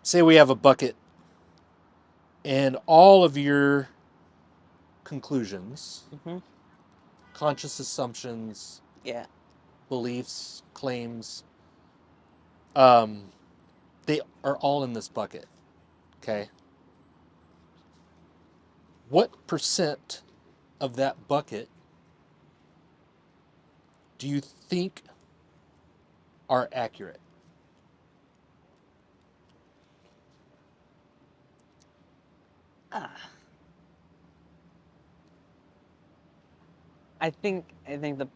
say we have a bucket and all of your conclusions, Mm-hmm. conscious assumptions, Yeah. beliefs, claims, um, they are all in this bucket. Okay. What percent of that bucket do you think are accurate? Ah, I think the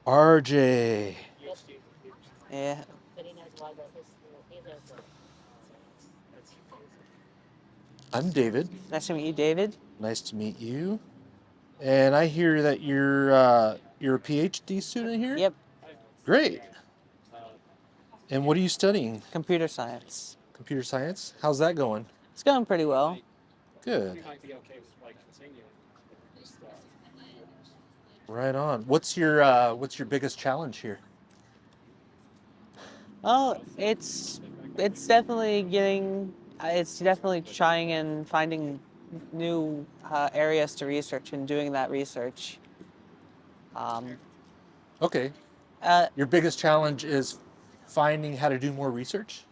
RJ. yeah. I'm David. Nice to meet you, David. Nice to meet you. And I hear that you're a PhD student here? Yep. Great. And what are you studying? Computer science. Computer science? How's that going? It's going pretty well. Good. Right on. What's your biggest challenge here? Oh, it's definitely it's definitely trying and finding new areas to research and doing that research. Um, Okay. uh, Your biggest challenge is finding how to do more research?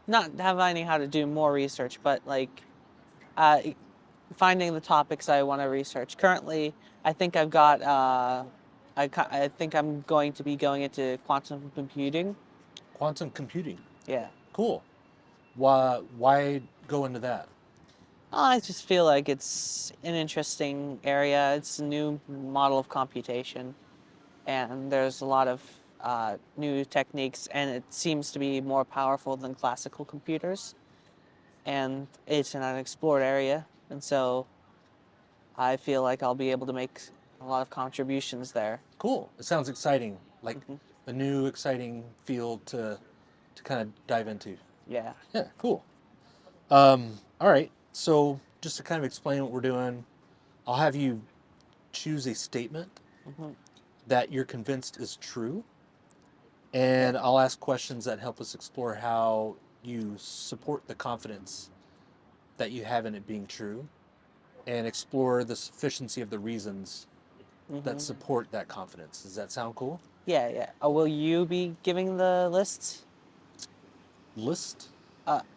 Not finding how to do more research, but like uh, finding the topics I want to research. Currently, I think I've got I think I'm going to be going into quantum computing. Quantum computing. Yeah. Cool. Why go into that? I just feel like it's an interesting area. It's a new model of computation, and there's a lot of new techniques, and it seems to be more powerful than classical computers. And it's an unexplored area, and so I feel like I'll be able to make a lot of contributions there. Cool. It sounds exciting. Like Hmm. a new exciting field to kind of dive into. Yeah. Yeah, cool. All right. So just to kind of explain what we're doing, I'll have you choose a statement Hmm. that you're convinced is true, Okay. and I'll ask questions that help us explore how you support the confidence that you have in it being true, and explore the sufficiency of the reasons that Hmm. support that confidence. Does that sound cool? Yeah, yeah. Will you be giving the list? List?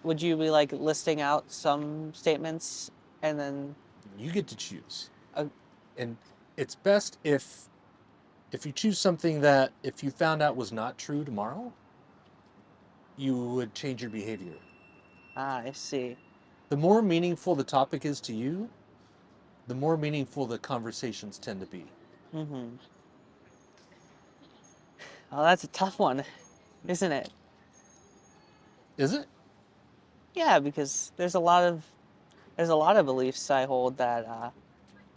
Would you be like listing out some statements and then You get to choose. uh, And it's best if you choose something that if you found out was not true tomorrow, you would change your behavior. I see. The more meaningful the topic is to you, the more meaningful the conversations tend to be. Mm-hmm. Oh, that's a tough one, isn't it? Is it? Yeah, because there's a lot of beliefs I hold that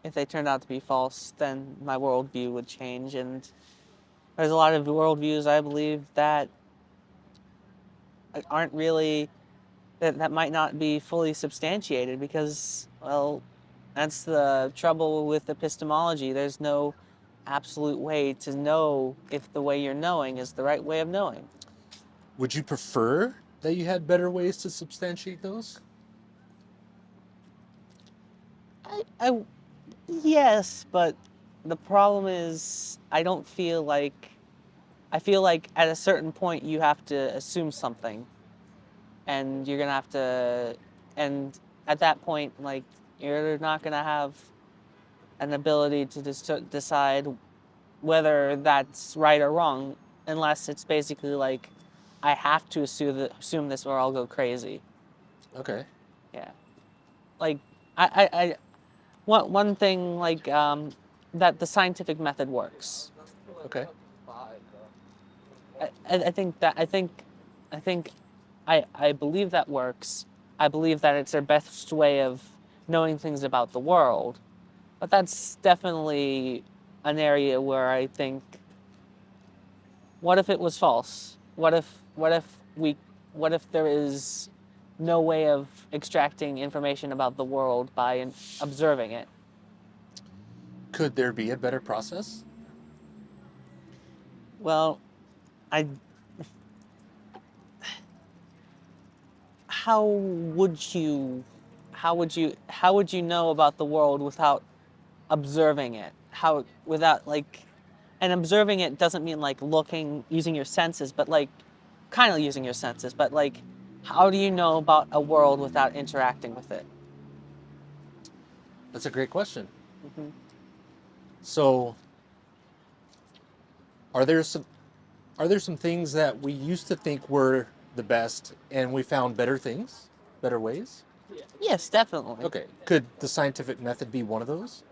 if they turned out to be false, then my worldview would change, and there's a lot of worldviews I believe that aren't really that might not be fully substantiated because, well, that's the trouble with epistemology. There's no absolute way to know if the way you're knowing is the right way of knowing. Would you prefer that you had better ways to substantiate those? I yes, but the problem is I feel like at a certain point you have to assume something, and you're gonna have to, and at that point, like, you're not gonna have an ability to decide whether that's right or wrong, unless it's basically like, I have to assume this or I'll go crazy. Okay. Yeah, like I one thing, like, that the scientific method works. Okay. I think that I think I believe that works. I believe that it's their best way of knowing things about the world. But that's definitely an area where I think, what if it was false? What if there is no way of extracting information about the world by observing it? Could there be a better process? Well, I how would you how would you know about the world without observing it? How without like and observing it doesn't mean like looking using your senses, but like kind of using your senses, but like, how do you know about a world without interacting with it? That's a great question. Hmm. So, are there some are there some things that we used to think were the best and we found better things, better ways? Yes, definitely. Okay. Could the scientific method be one of those?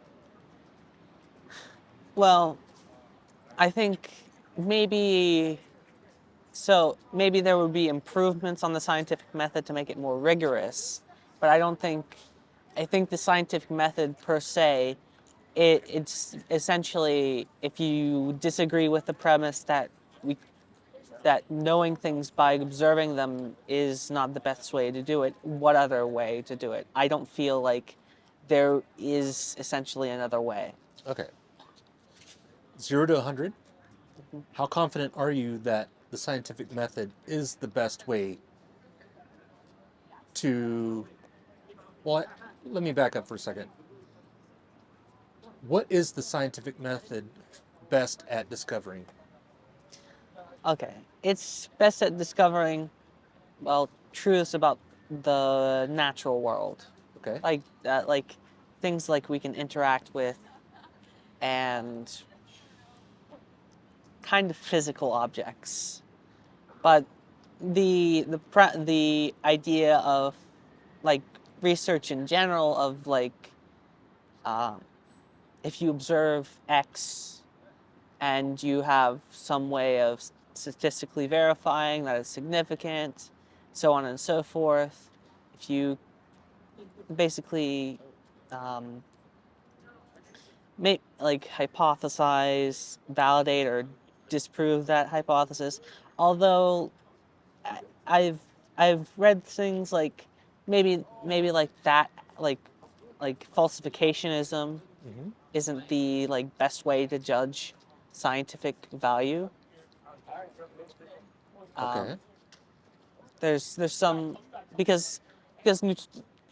Well, I think maybe maybe there would be improvements on the scientific method to make it more rigorous, but I think the scientific method per se, it's essentially, if you disagree with the premise we that knowing things by observing them is not the best way to do it, what other way to do it? I don't feel like there is essentially another way. Okay. 0 to 100. Mhm. How confident are you that the scientific method is the best way to well, let me back up for a second. What is the scientific method best at discovering? Okay, it's best at discovering, well, truths about the natural world, Okay. like things like we can interact with, and kind of physical objects. But the idea of, like, research in general of, like, um, if you observe X and you have some way of statistically verifying that it's significant, so on and so forth. If you basically, um, like, hypothesize, validate, or disprove that hypothesis. Although I- I've I've read things like, maybe like that, like falsificationism Hmm. isn't the, like, best way to judge scientific value. Um, Okay. there's some, because because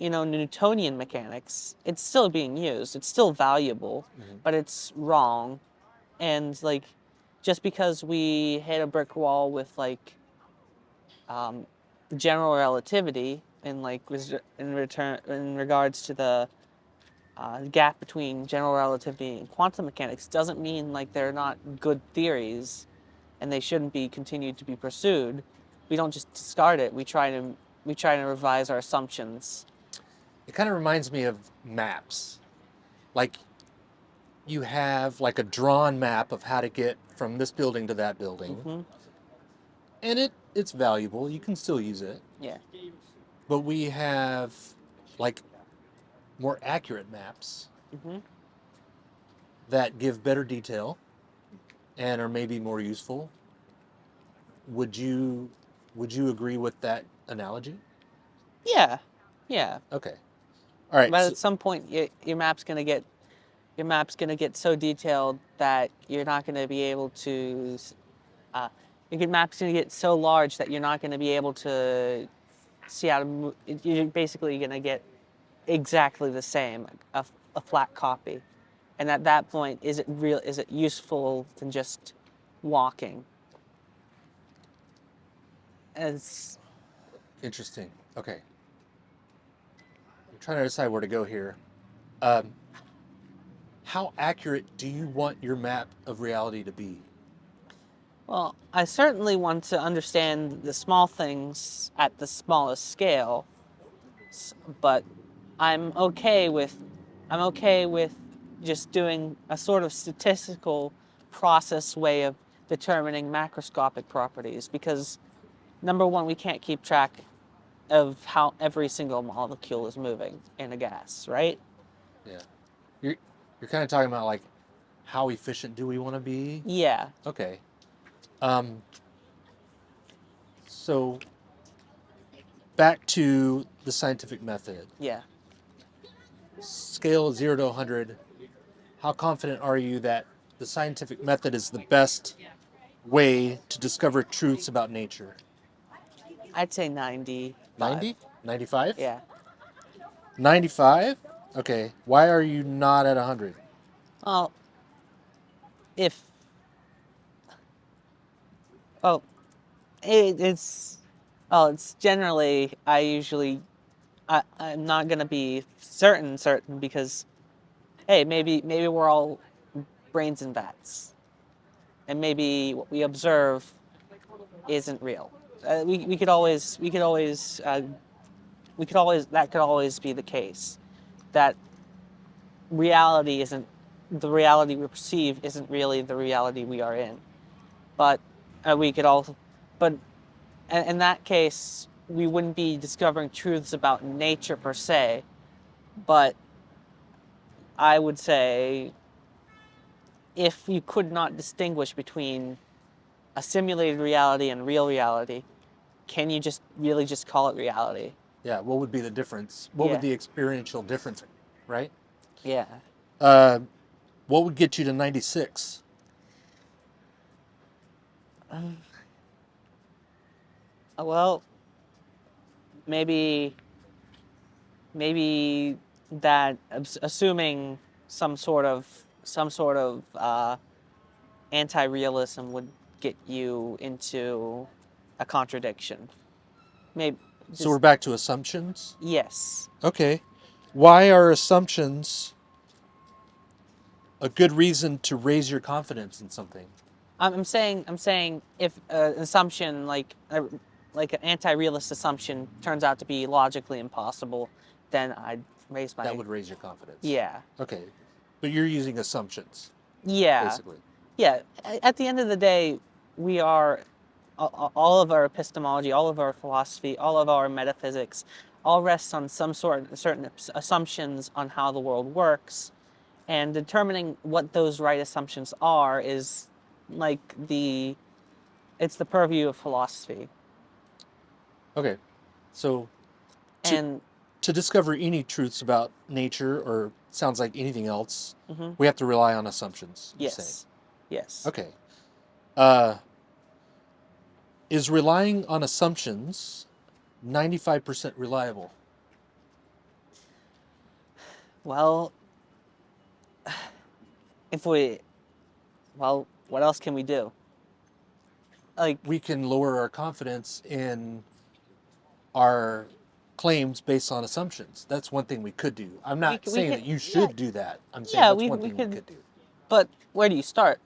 Newtonian mechanics, it's still being used, it's still valuable, Hmm. but it's wrong. And, like, just because we hit a brick wall with, like, um, general relativity, in like in regards to the gap between general relativity and quantum mechanics, doesn't mean like they're not good theories and they shouldn't be continued to be pursued. We don't just discard it. We try to revise our assumptions. It kind of reminds me of maps. Like you have like a drawn map of how to get from this building to that building, Hmm. and it's valuable. You can still use it. Yeah. But we have like more accurate maps Hmm. that give better detail and are maybe more useful. Would you would you agree with that analogy? Yeah. Yeah. Okay. All right. But So, at some point, your map's gonna get your map's going to get so detailed that you're not going to be able to. Your map's going to get so large that you're not going to be able to see how to move. You're basically going to get exactly the same, a flat copy. And at that point, is it real? Is it useful than just walking? As Interesting. Okay. I'm trying to decide where to go here. Um, how accurate do you want your map of reality to be? well, I certainly want to understand the small things at the smallest scale, but I'm okay with I'm okay with just doing a sort of statistical process way of determining macroscopic properties because number one, we can't keep track of how every single molecule is moving in a gas, right? Yeah. You're you're kind of talking about like how efficient do we want to be? Yeah, Okay. Um, so back to the scientific method. yeah. Scale of 0 to 100. How confident are you that the scientific method is the best way to discover truths about nature? I'd say 95. 90? 95? Yeah. 95? Okay. Why are you not at 100? Well, if oh, it's it's generally I'm not gonna be certain because hey, maybe we're all brains and bats, and maybe what we observe isn't real. We could always that could always be the case that reality isn't the reality we perceive isn't really the reality we are in. But we could also, but in that case, we wouldn't be discovering truths about nature per se. But I would say if you could not distinguish between a simulated reality and real reality, can you just really just call it reality? Yeah, what would be the difference? What would Yeah, the experiential difference, right? yeah. Uh, what would get you to 96? Well, maybe maybe that assuming some sort of anti-realism would get you into a contradiction. Maybe So we're just back to assumptions? yes. Okay. Why are assumptions a good reason to raise your confidence in something? I'm saying if an assumption like an anti-realist assumption turns out to be logically impossible, then I'd raise That my would raise your confidence. yeah. Okay. But you're using assumptions, Yeah. basically. Yeah. At the end of the day, we are all of our epistemology, all of our philosophy, all of our metaphysics, all rests on certain assumptions on how the world works, and determining what those right assumptions are is like it's the purview of philosophy. Okay. So to And to discover any truths about nature or sounds like anything else, mhm, we have to rely on assumptions, you're saying. yes, yes. Okay. Uh, is relying on assumptions 95% reliable? Well, if we well, what else can we do? Like We can lower our confidence in our claims based on assumptions. That's one thing we could do. I'm not we saying could that you yeah, should do that. I'm saying yeah, that's we one we thing we could, could do. but where do you start?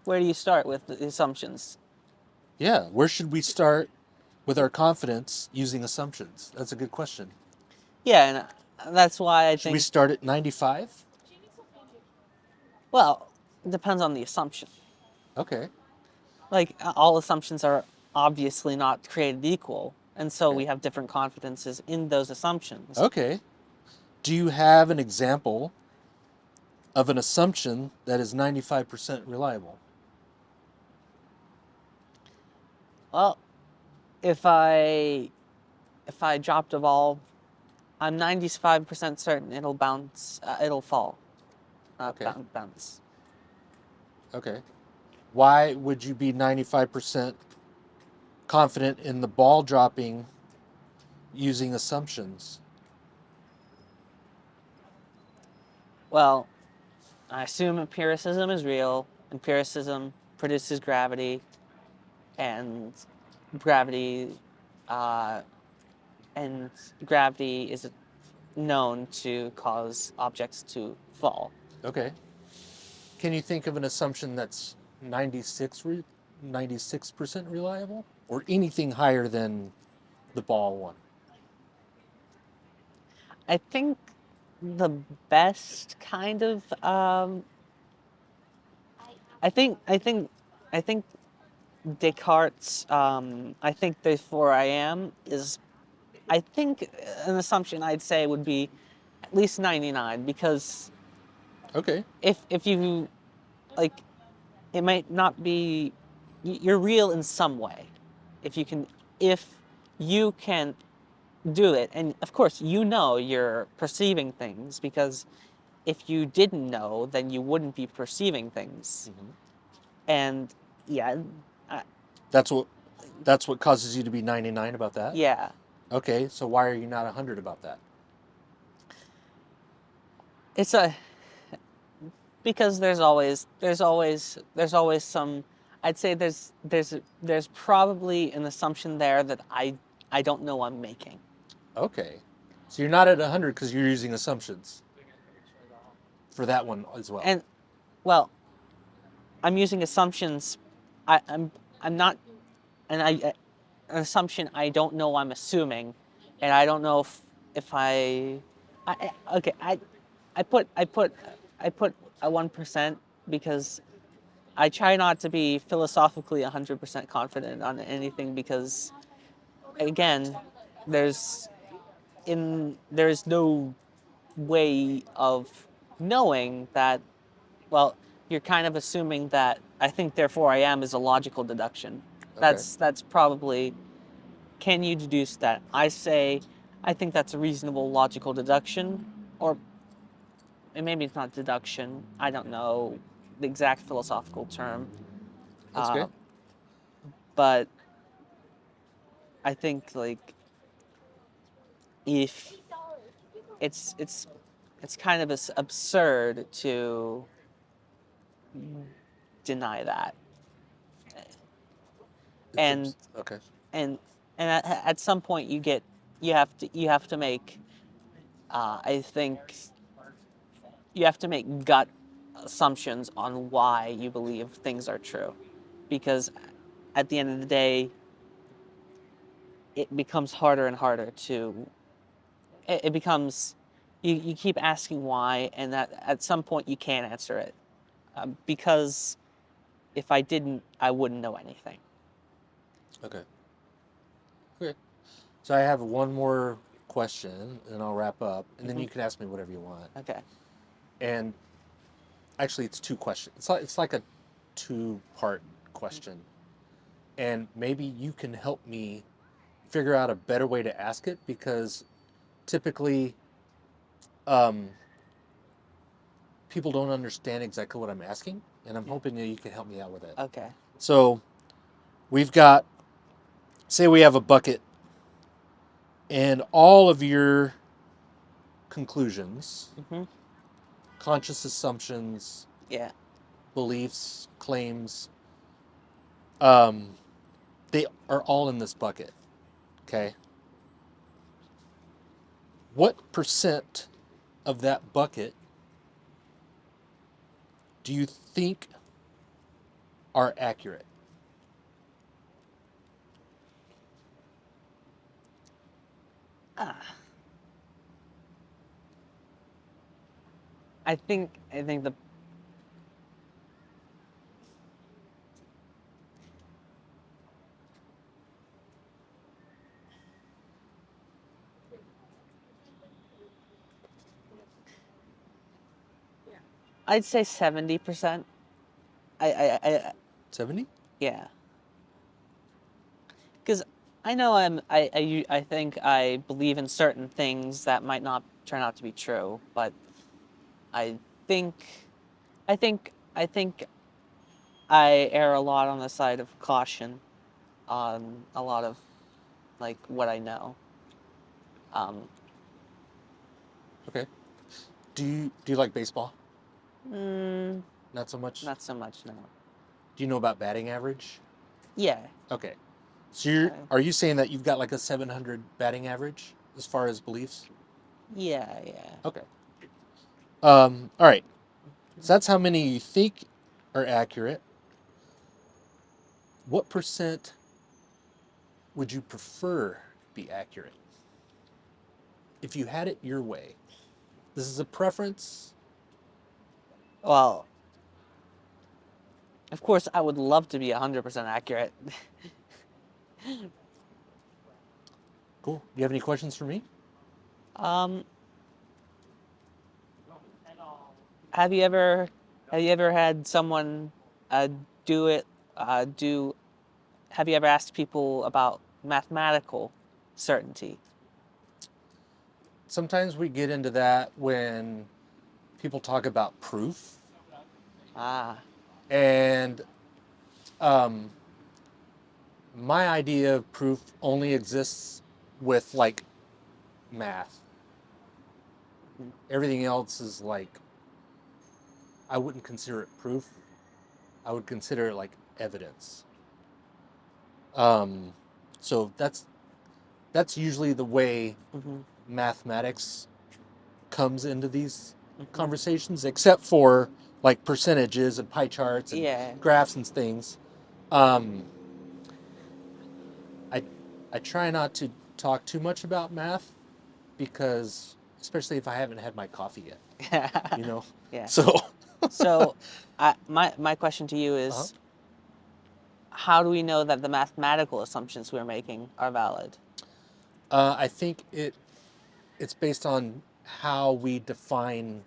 Where do you start with the assumptions? Yeah, where should we start with our confidence using assumptions? That's a good question. Yeah, and that's why I Should we think, start at 95? well, it depends on the assumption. Okay. Like, all assumptions are obviously not created equal, and so Okay. we have different confidences in those assumptions. Okay. Do you have an example of an assumption that is 95% reliable? Well, if I if I dropped a ball, I'm 95% certain it'll bounce, it'll fall. Okay. bounce. Okay. Why would you be 95% confident in the ball dropping using assumptions? Well, I assume empiricism is real. Empiricism produces gravity, and gravity, uh, and gravity is known to cause objects to fall. Okay. Can you think of an assumption that's 96% reliable? Or anything higher than the ball one? I think the best kind of I think Descartes' I think therefore I am is I think an assumption I'd say would be at least 99, because Okay. if you like, it might not be, you're real in some way if you can do it. And of course you're perceiving things, because if you didn't know, then you wouldn't be perceiving things. And yeah, I, That's what that's what causes you to be 99 about that? yeah, Okay, so why are you not 100 about that? it's a because there's always some, I'd say there's probably an assumption there that I don't know I'm making. Okay. So you're not at 100 because you're using assumptions for that one as well. And well, I'm using assumptions. I'm not, and an assumption I don't know I'm assuming, and I don't know if okay, I put I put I put a 1%, because I try not to be philosophically 100% confident on anything, because again, there's there's no way of knowing that. Well, you're kind of assuming that I think therefore I am is a logical deduction. Okay. That's probably, can you deduce that? I say I think that's a reasonable logical deduction, or maybe it's not deduction. I don't know the exact philosophical term, That's okay. uh, but I think, like, if it's kind of absurd to deny that. and Okay. and and at some point you have to make, I think you have to make gut assumptions on why you believe things are true, because at the end of the day it becomes harder and harder to, it becomes, you keep asking why, and that at some point you can't answer it, because if I didn't, I wouldn't know anything. Okay. Okay. So I have one more question and I'll wrap up and then Hmm. you can ask me whatever you want. Okay. And actually it's two questions. It's like a two-part question. And maybe you can help me figure out a better way to ask it because typically um, people don't understand exactly what I'm asking, and I'm hoping that you can help me out with it. Okay. So we've got, say we have a bucket, and all of your conclusions, Hmm. conscious assumptions, Yeah. beliefs, claims, um, they are all in this bucket. Okay. What percent of that bucket do you think are accurate? Ah, I think the I'd say 70%. I 70? Yeah, because I know I think I believe in certain things that might not turn out to be true, but I think I think I err a lot on the side of caution on a lot of like what I know. Um, Okay. Do you like baseball? mm, Not so much. Not so much, no. Do you know about batting average? Yeah. Okay. So you're Uh, are you saying that you've got like a 700 batting average as far as beliefs? yeah, yeah. Okay. All right. So that's how many you think are accurate. What percent would you prefer be accurate if you had it your way? This is a preference. Well, of course, I would love to be 100% accurate. Cool. Do you have any questions for me? Um, have you ever had someone uh, do it do have you ever asked people about mathematical certainty? Sometimes we get into that when people talk about proof, Ah, and um, my idea of proof only exists with like math. mhm. Everything else is like, I wouldn't consider it proof. I would consider it like evidence. Um, so that's usually the way Mhm, mathematics comes into these mhm. conversations, except for like percentages and pie charts and Yeah. graphs and things. Um, I I try not to talk too much about math because, especially if I haven't had my coffee yet, you know. Yeah. So, So, my question to you uh is, how do we know that the mathematical assumptions we're making are valid? I think it's based on how we define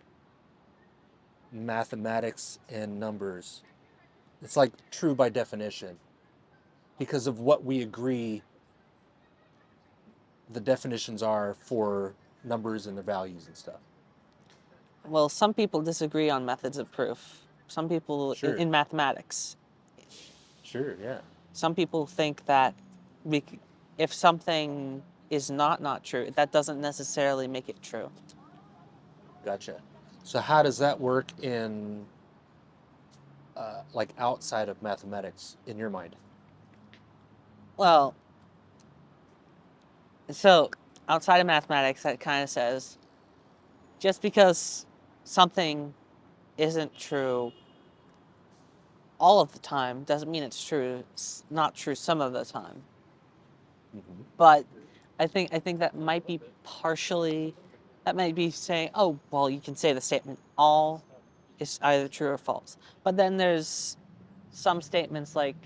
mathematics and numbers. It's like true by definition because of what we agree the definitions are for numbers and the values and stuff. Well, some people disagree on methods of proof. Some people Sure, in mathematics, sure, yeah, some people think that if something is not true, that doesn't necessarily make it true. gotcha. So how does that work in like outside of mathematics in your mind? Well, so outside of mathematics, that kind of says just because something isn't true all of the time doesn't mean it's true. It's not true some of the time. Mm-hmm. But I think that might be partially that might be saying, oh, well, you can say the statement all is either true or false. But then there's some statements like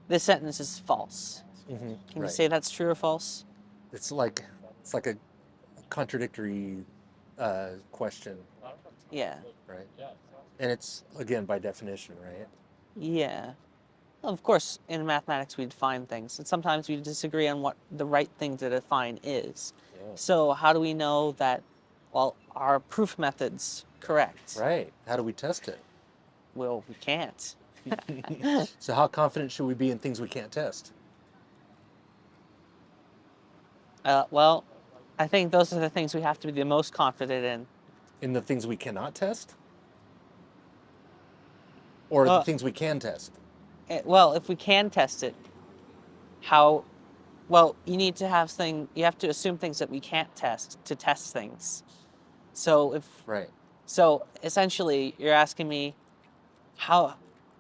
this sentence is false. Mm-hmm. Can you Right. say that's true or false? It's like a contradictory question, Yeah. right? And it's again by definition, right? Yeah. Of course, in mathematics we define things, and sometimes we disagree on what the right thing to define is. Yeah. So how do we know that, well, our proof method's correct? Right. How do we test it? Well, we can't. So how confident should we be in things we can't test? Well, I think those are the things we have to be the most confident in. In the things we cannot test, or the Uh, things we can test? well, if we can test it, how? Well, you need to have you have to assume things that we can't test to test things. So Right. so essentially, you're asking me how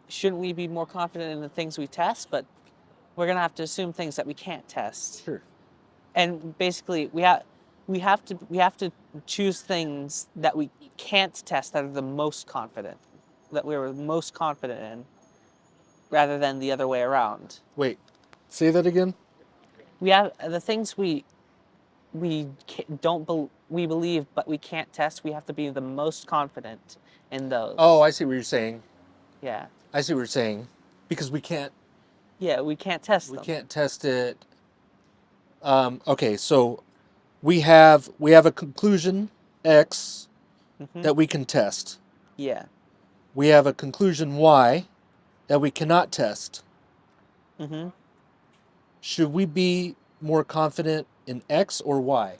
shouldn't we be more confident in the things we test, but we're gonna have to assume things that we can't test. Sure. And basically, we have to choose things that we can't test that are the most confident, that we're most confident in, rather than the other way around. Wait. Say that again. We have the things we don't we believe but we can't test. We have to be the most confident in Oh, those. I see what you're saying. Yeah, I see what you're saying. Because yeah, we can't test we them. can't test it. Okay, so we have a conclusion X, that we can test. Yeah. We have a conclusion Y that we cannot test. Mm-hmm. Should we be more confident in X or Y?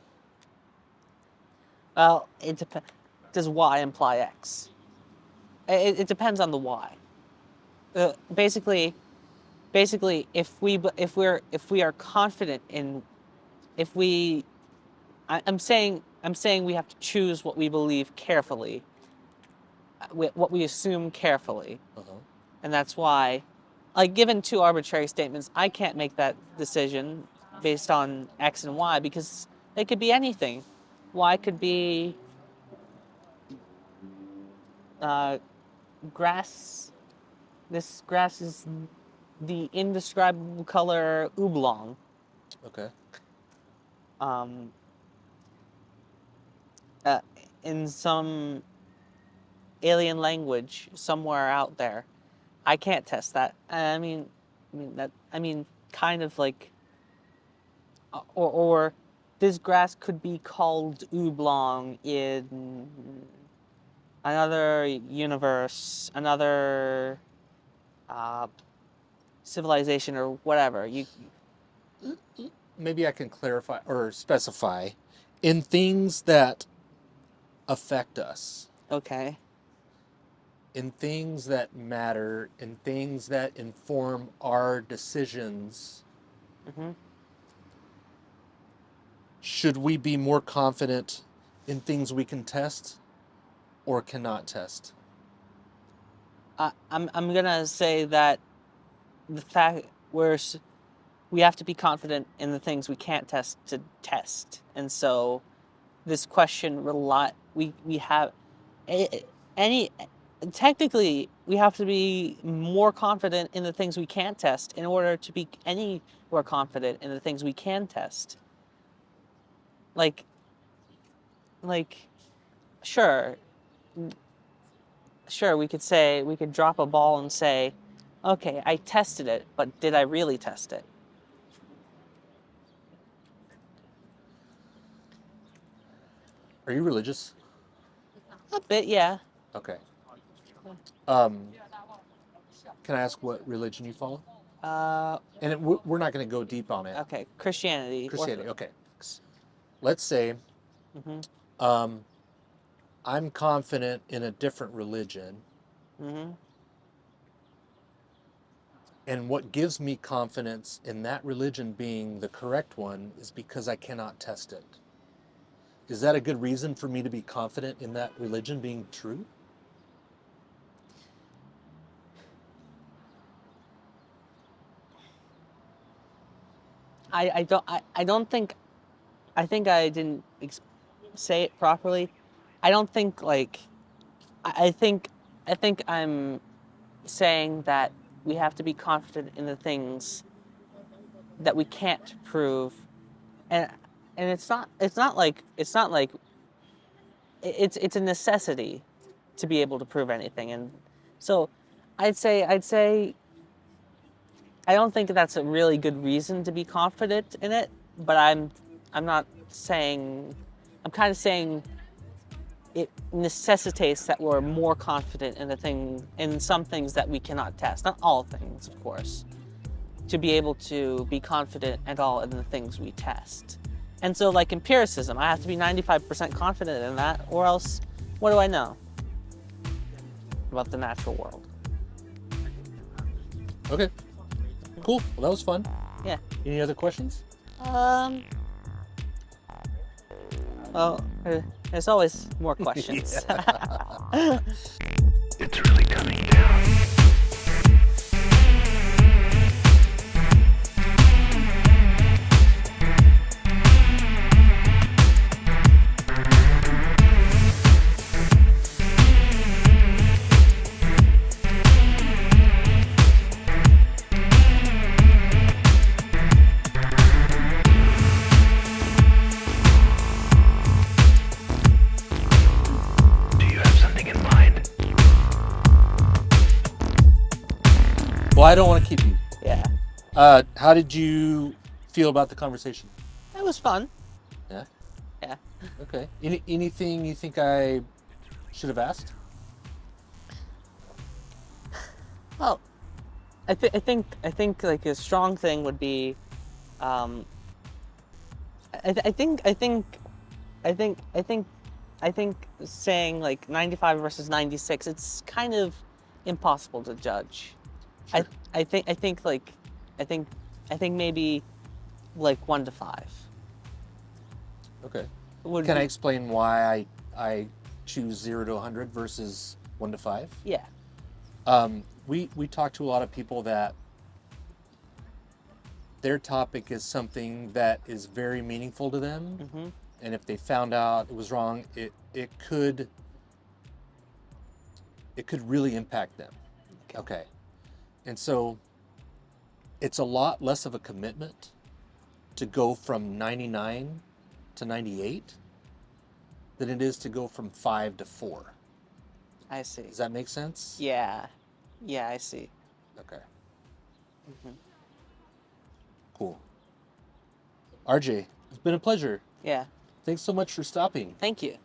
Well, it depends. Does Y imply X? It depends on the Y. Basically, if we are confident in, if we, I'm saying we have to choose what we believe carefully, what we assume carefully, Uh-huh. and that's why, like, given two arbitrary statements, I can't make that decision based on X and Y because it could be anything. Y could be uh, grass. This grass is the indescribable color oolong. Okay. Um, uh, in some alien language somewhere out there. I can't test that. Kind of like, or this grass could be called oolong in another universe, another uh, civilization, or whatever. Maybe I can clarify or specify in things that affect us, Okay. in things that matter, in things that inform our decisions. Hmm. Should we be more confident in things we can test or cannot test? I'm gonna say that the fact we have to be confident in the things we can't test to test, and so this question we have any technically we have to be more confident in the things we can't test in order to be any more confident in the things we can test. Like like sure sure we could drop a ball and say, okay, I tested it, but did I really test it? Are you religious? A bit, yeah. Okay. Um, can I ask what religion you follow? uh And we're not going to go deep on it. okay, Christianity. Christianity, okay. Let's say Mm-hmm. um, I'm confident in a different religion, Mm-hmm. and what gives me confidence in that religion being the correct one is because I cannot test it. Is that a good reason for me to be confident in that religion being true? I don't think, I think I didn't say it properly. I don't think like I think I think I'm saying that we have to be confident in the things that we can't prove, and it's not like it's a necessity to be able to prove anything, and so I'd say I don't think that's a really good reason to be confident in it, but I'm not saying, I'm kind of saying it necessitates that we're more confident in some things that we cannot test. Not all things, of course, to be able to be confident at all in the things we test. And so, like empiricism, I have to be 95% confident in that, or else what do I know about the natural world? Okay, cool. Well, that was fun. Yeah. Any other questions? Well, there's always more questions. It's really coming down. Do you have something in mind? Well, I don't want to keep you. Yeah. How did you feel about the conversation? It was fun. Yeah. Yeah. Okay. Anything you think I should have asked? Well, I think like a strong thing would be, um, I think saying like 95 versus 96, it's kind of impossible to judge. Sure. I think like, I think, I think maybe like 1 to 5 Okay. would Can I be, explain why I choose 0 to 100 versus 1 to 5? yeah, We talk to a lot of people that their topic is something that is very meaningful to them, mm-hmm, and if they found out it was wrong, it could really impact them. Okay. And so it's a lot less of a commitment to go from 99 to 98 than it is to go from 5 to 4. I see. Does that make sense? Yeah, yeah, I see. Okay. Mm-hmm. Cool. RJ, it's been a pleasure. Yeah, Thanks so much for stopping. thank you.